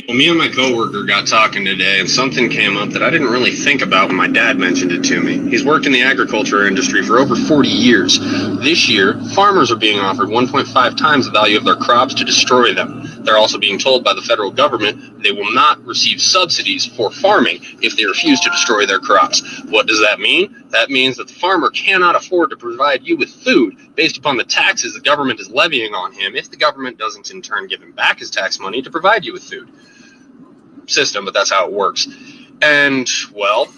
Well, me and my coworker got talking today, and something came up that I didn't really think about when my dad mentioned it to me. He's worked in the agriculture industry for over 40 years. This year, farmers are being offered 1.5 times the value of their crops to destroy them. They're also being told by the federal government they will not receive subsidies for farming if they refuse to destroy their crops. What does that mean? That means that the farmer cannot afford to provide you with food based upon the taxes the government is levying on him if the government doesn't in turn give him back his tax money to provide you with food. System, but that's how it works. And, well,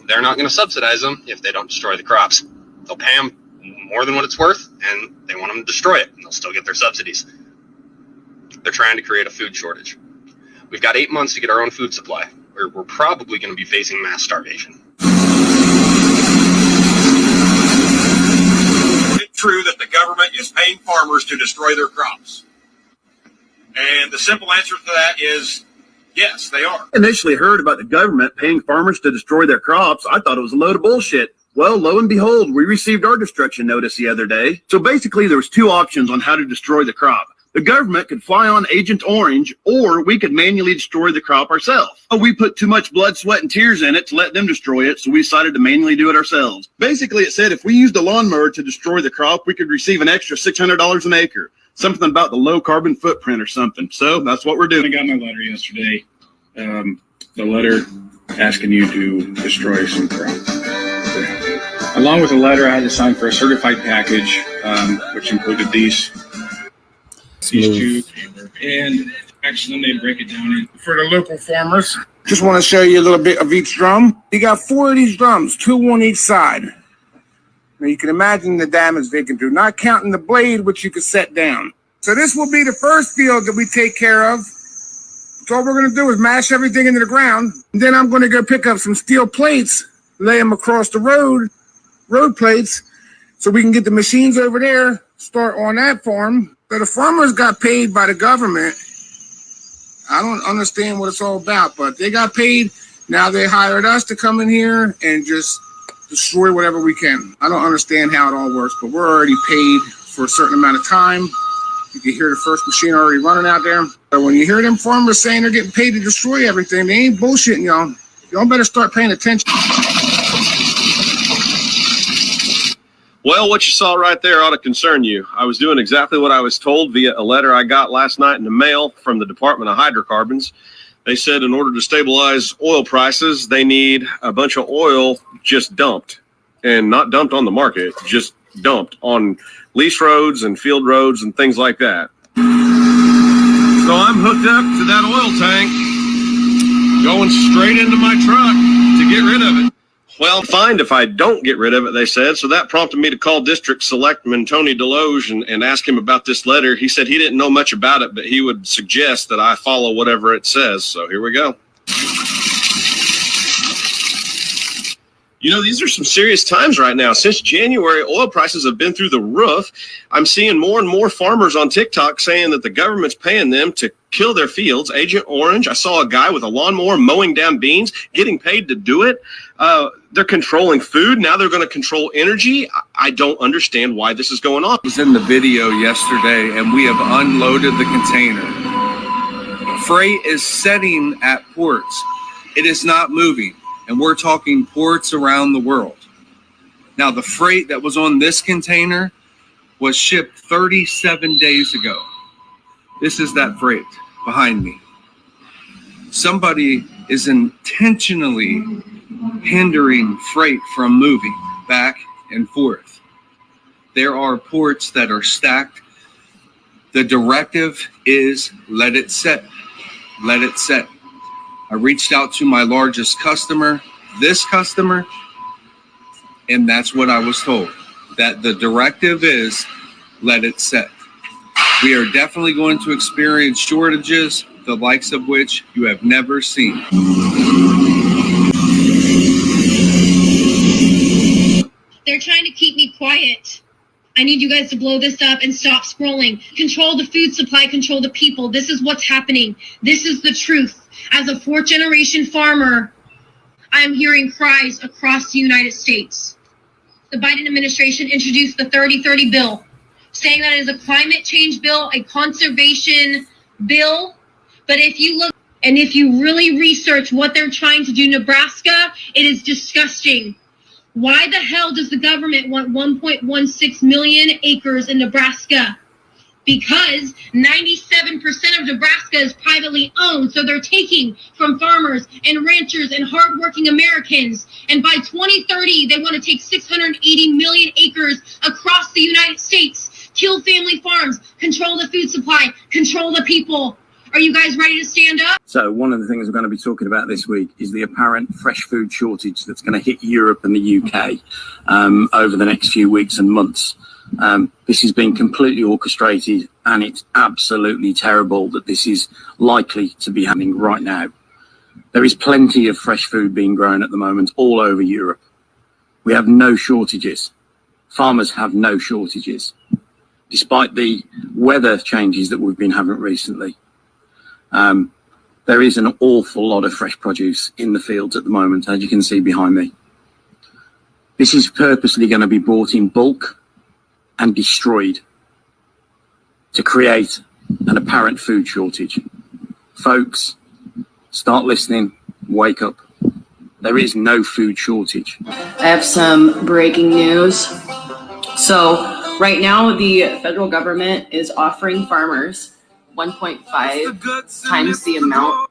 they're not going to subsidize them if they don't destroy the crops. They'll pay them more than what it's worth, and they want them to destroy it, and they'll still get their subsidies. They're trying to create a food shortage. We've got 8 months to get our own food supply. We're probably going to be facing mass starvation. Is it true that the government is paying farmers to destroy their crops? And the simple answer to that is yes, they are. Initially heard about the government paying farmers to destroy their crops, I thought it was a load of bullshit. Well, lo and behold, we received our destruction notice the other day. So basically, there was two options on how to destroy the crop. The government could fly on Agent Orange, or we could manually destroy the crop ourselves. But we put too much blood, sweat, and tears in it to let them destroy it, so we decided to manually do it ourselves. Basically, it said if we used a lawnmower to destroy the crop, we could receive an extra $600 an acre. Something about the low carbon footprint or something. So that's what we're doing. I got my letter yesterday. The letter asking you to destroy some crop. Along with the letter, I had to sign for a certified package, which included these two. And actually, they break it down in for the local farmers. Just want to show you a little bit of each drum. You got 4 of these drums, 2 on each side. Now you can imagine the damage they can do, not counting the blade, which you can set down. So this will be the first field that we take care of. So all we're going to do is mash everything into the ground. And then I'm going to go pick up some steel plates, lay them across the road plates, so we can get the machines over there, start on that farm. So the farmers got paid by the government. I don't understand what it's all about, but they got paid. Now they hired us to come in here and just destroy whatever we can. I don't understand how it all works, but we're already paid for a certain amount of time. You can hear the first machine already running out there. But when you hear them farmers saying they're getting paid to destroy everything, they ain't bullshitting y'all. Y'all better start paying attention. Well, what you saw right there ought to concern you. I was doing exactly what I was told via a letter I got last night in the mail from the Department of Hydrocarbons. They said in order to stabilize oil prices, they need a bunch of oil just dumped, and not dumped on the market, just dumped on lease roads and field roads and things like that. So I'm hooked up to that oil tank, going straight into my truck to get rid of it. Well, fine if I don't get rid of it, they said. So that prompted me to call District Selectman Tony Deloge and ask him about this letter. He said he didn't know much about it, but he would suggest that I follow whatever it says. So here we go. You know, these are some serious times right now. Since January, oil prices have been through the roof. I'm seeing more and more farmers on TikTok saying that the government's paying them to kill their fields. Agent Orange, I saw a guy with a lawnmower mowing down beans, getting paid to do it. They're controlling food. Now they're going to control energy. I don't understand why this is going on. I was in the video yesterday, and we have unloaded the container. Freight is setting at ports. It is not moving. And we're talking ports around the world. Now, the freight that was on this container was shipped 37 days ago. This is that freight behind me. Somebody is intentionally hindering freight from moving back and forth. There are ports that are stacked. The directive is let it set. Let it set. I reached out to my largest customer, this customer, and that's what I was told, that the directive is let it set. We are definitely going to experience shortages, the likes of which you have never seen. They're trying to keep me quiet. I need you guys to blow this up and stop scrolling. Control the food supply, control the people. This is what's happening. This is the truth. As a 4th generation farmer, I am hearing cries across the United States. The Biden administration introduced the 3030 bill, saying that it is a climate change bill, a conservation bill. But if you look And if you really research what they're trying to do in Nebraska, it is disgusting. Why the hell does the government want 1.16 million acres in Nebraska? Because 97% of Nebraska is privately owned, so they're taking from farmers and ranchers and hardworking Americans. And by 2030, they want to take 680 million acres across the United States, kill family farms, control the food supply, control the people. Are you guys ready to stand up? So one of the things we're going to be talking about this week is the apparent fresh food shortage that's going to hit Europe and the UK over the next few weeks and months. This has been completely orchestrated, and it's absolutely terrible that this is likely to be happening right now. There is plenty of fresh food being grown at the moment all over Europe. We have no shortages. Farmers have no shortages, despite the weather changes that we've been having recently. There is an awful lot of fresh produce in the fields at the moment, as you can see behind me. This is purposely going to be bought in bulk and destroyed to create an apparent food shortage. Folks, start listening, wake up. There is no food shortage. I have some breaking news. So right now the federal government is offering farmers 1.5 times the amount